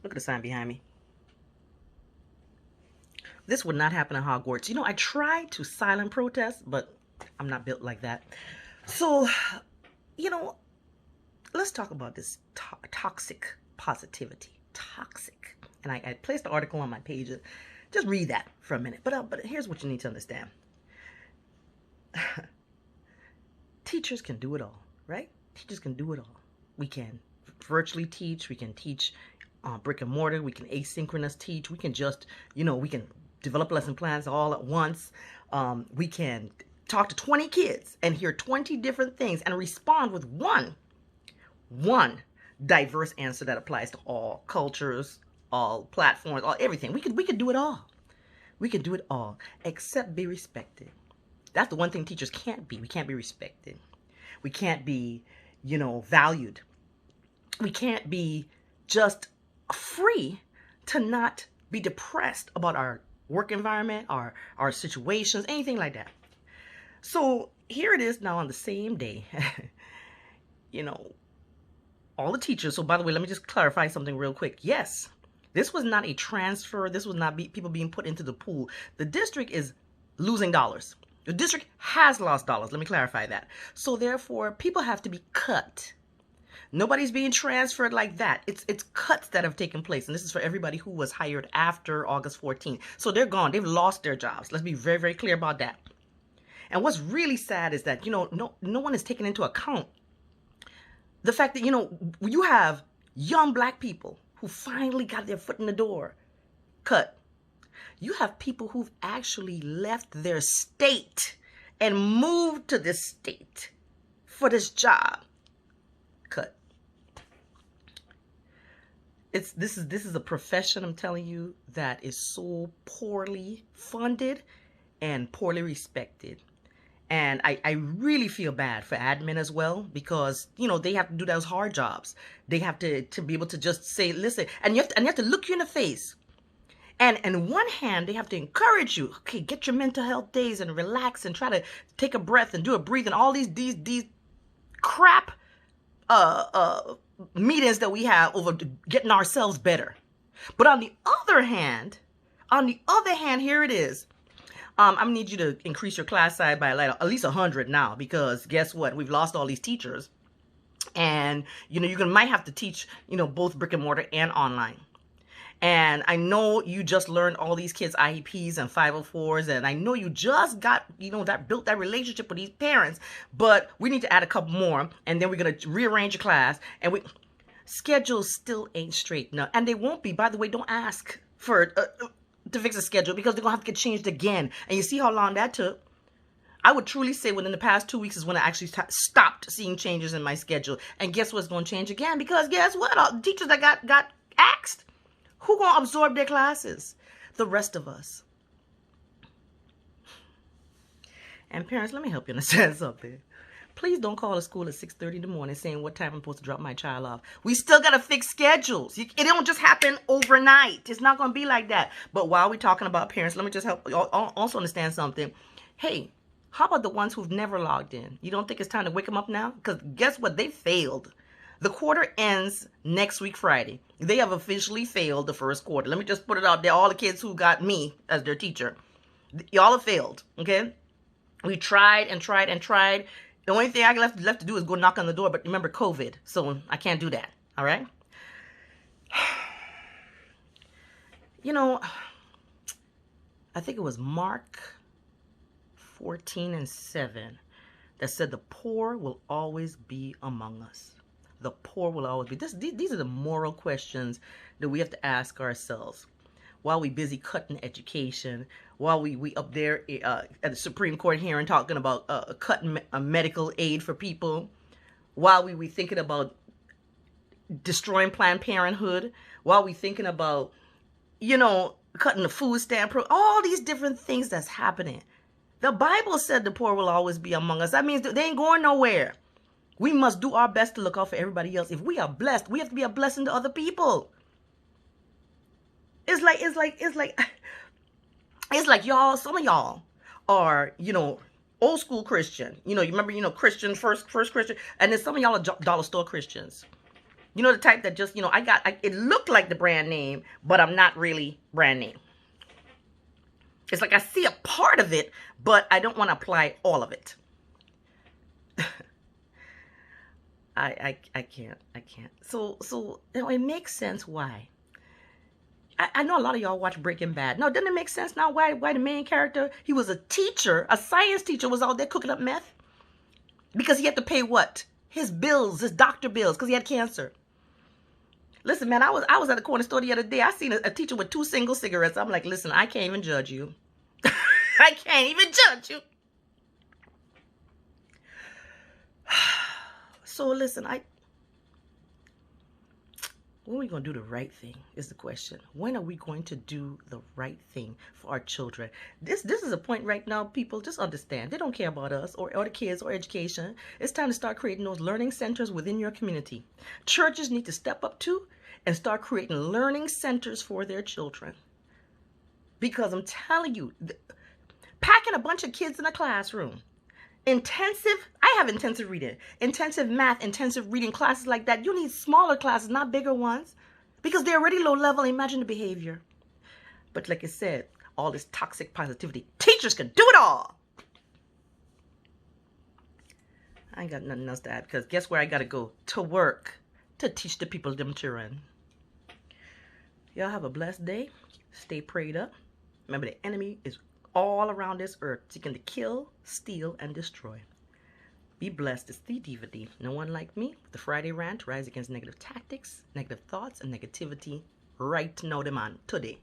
Look at the sign behind me. This would not happen in Hogwarts. You know, I tried to silent protest, but I'm not built like that. So, you know, let's talk about this toxic positivity. Toxic. And I placed the article on my page. Just read that for a minute. But here's what you need to understand. Teachers can do it all, right? Teachers can do it all. We can virtually teach. We can teach brick and mortar. We can asynchronous teach. We can just, we can develop lesson plans all at once. We can talk to 20 kids and hear 20 different things and respond with one diverse answer that applies to all cultures, all platforms, all everything. We could do it all. We can do it all, except be respected. That's the one thing teachers can't be. We can't be respected. We can't be, valued. We can't be just free to not be depressed about our work environment, our situations, anything like that. So here it is now on the same day, all the teachers. So by the way, let me just clarify something real quick. Yes, this was not a transfer. This was not people being put into the pool. The district is losing dollars. The district has lost dollars. Let me clarify that. So therefore, people have to be cut. Nobody's being transferred like that. It's cuts that have taken place. And this is for everybody who was hired after August 14th. So they're gone. They've lost their jobs. Let's be very, very clear about that. And what's really sad is that, no one is taking into account the fact that, you have young black people who finally got their foot in the door. Cut. You have people who've actually left their state and moved to this state for this job. Cut. This is a profession, I'm telling you, that is so poorly funded and poorly respected. And I really feel bad for admin as well, because, they have to do those hard jobs. They have to be able to just say, listen, and you have to look you in the face. And on one hand, they have to encourage you, okay, get your mental health days and relax and try to take a breath and do a breathe and all these crap meetings that we have over getting ourselves better. But on the other hand, here it is. I'm gonna need you to increase your class size by at least 100 now, because guess what? We've lost all these teachers, and you might have to teach both brick and mortar and online. And I know you just learned all these kids' IEPs and 504s, and I know you just got, built that relationship with these parents, but we need to add a couple more, and then we're going to rearrange your class, and schedules still ain't straight now, and they won't be. By the way, don't ask for to fix a schedule, because they're going to have to get changed again, and you see how long that took. I would truly say within the past 2 weeks is when I actually stopped seeing changes in my schedule, and guess what's going to change again? Because guess what? All the teachers that got axed, who gonna absorb their classes? The rest of us. And parents, let me help you understand something. Please don't call the school at 6:30 in the morning saying what time I'm supposed to drop my child off. We still gotta fix schedules. It don't just happen overnight. It's not gonna be like that. But while we're talking about parents, let me just help you also understand something. Hey, how about the ones who've never logged in? You don't think it's time to wake them up now? Because guess what? They failed. The quarter ends next week, Friday. They have officially failed the first quarter. Let me just put it out there. All the kids who got me as their teacher, y'all have failed, okay? We tried and tried and tried. The only thing I left to do is go knock on the door. But remember, COVID, so I can't do that, all right? I think it was Mark 14:7 that said the poor will always be among us. The poor will always be. These are the moral questions that we have to ask ourselves while we busy cutting education, while we up there at the Supreme Court hearing talking about cutting medical aid for people, while we thinking about destroying Planned Parenthood, while we thinking about, cutting the food stamp, all these different things that's happening. The Bible said the poor will always be among us. That means they ain't going nowhere. We must do our best to look out for everybody else. If we are blessed, we have to be a blessing to other people. It's like y'all, some of y'all are, old school Christian. You remember, Christian, first Christian. And then some of y'all are dollar store Christians. You know, the type that just, you know, it looked like the brand name, but I'm not really brand name. It's like I see a part of it, but I don't want to apply all of it. I can't. So you know, it makes sense why. I know a lot of y'all watch Breaking Bad. No, doesn't it make sense now why the main character, he was a teacher, a science teacher, was out there cooking up meth? Because he had to pay what? His bills, his doctor bills, because he had cancer. Listen, man, I was at the corner store the other day. I seen a teacher with 2 single cigarettes. I'm like, listen, I can't even judge you. I can't even judge you. So listen, when are we going to do the right thing is the question. When are we going to do the right thing for our children? This is a point right now, people, just understand. They don't care about us or the kids or education. It's time to start creating those learning centers within your community. Churches need to step up too and start creating learning centers for their children. Because I'm telling you, packing a bunch of kids in a classroom, I have intensive reading, intensive math, intensive reading classes like that. You need smaller classes, not bigger ones, because they're already low level. Imagine the behavior. But like I said, all this toxic positivity, teachers can do it all. I ain't got nothing else to add, because guess where I got to go? To work, to teach the people them children. Y'all have a blessed day. Stay prayed up. Remember, the enemy is all around this earth, seeking to kill, steal, and destroy. Be blessed. It's the Diva D. No one like me. The Friday rant. Rise against negative tactics, negative thoughts, and negativity. Right now, the man. Today.